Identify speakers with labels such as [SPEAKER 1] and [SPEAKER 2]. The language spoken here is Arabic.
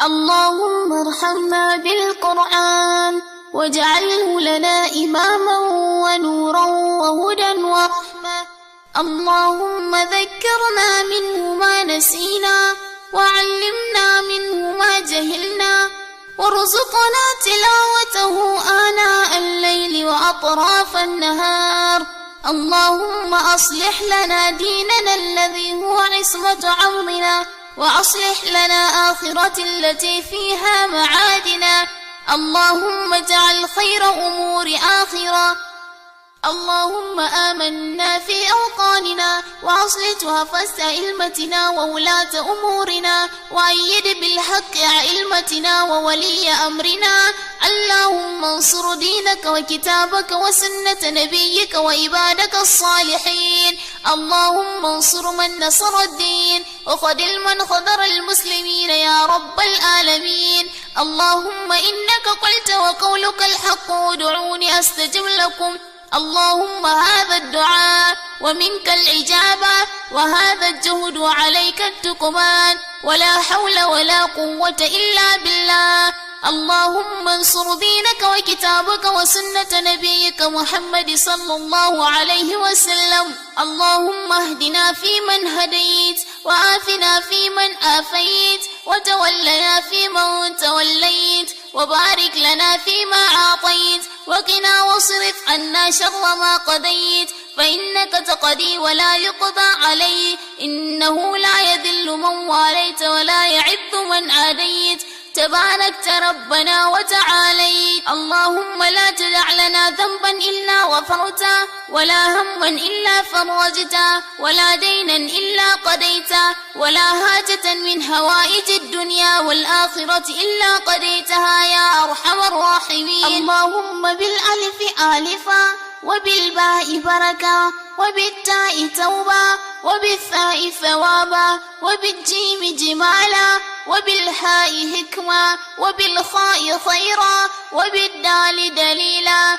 [SPEAKER 1] اللهم ارحمنا بالقرآن واجعله لنا إماما ونورا وهدى ورحمة. اللهم ذكرنا منه ما نسينا وعلمنا منه ما جهلنا وارزقنا تلاوته آناء الليل وأطراف النهار. اللهم أصلح لنا ديننا الذي هو عصمة أمرنا وأصلح لنا آخرة التي فيها معادنا. اللهم اجعل خير أمور آخرة. اللهم آمنا في أوطاننا وأصلح وفاة أئمتنا وولاة أمورنا وأيد بالحق أئمتنا وولي أمرنا. اللهم انصر دينك وكتابك وسنة نبيك وعبادك الصالحين. اللهم انصر من نصر الدين وخذل من خذر المسلمين يا رب العالمين. اللهم إنك قلت وقولك الحق ادعوني أستجب لكم. اللهم هذا الدعاء ومنك الإجابة وهذا الجهد وعليك التكمان ولا حول ولا قوة إلا بالله. اللهم انصر دينك وكتابك وسنة نبيك محمد صلى الله عليه وسلم. اللهم اهدنا فيمن هديت وعافنا فيمن آفيت وتولنا فيمن توليت وبارك لنا فيما أعطيت وقنا واصرف عنا شر ما قضيت فإنك تقضي ولا يقضى عليك إنه لا يذل من واليت ولا يعز من عاديت تباركت ربنا وتعاليت. اللهم لا تدع لنا ذنبا إلا غفرته ولا هما إلا فرجته ولا دينا إلا قضيته ولا حاجة من هوائج الدنيا والآخرة إلا قضيتها يا أرحم الراحمين. اللهم بالألف آلفا وبالباء بركة وبالتاء توبة وبالثاء ثوابا وبالجيم جمالا وبالحاء حكمة وبالخاء خيرا وبالدال دليلا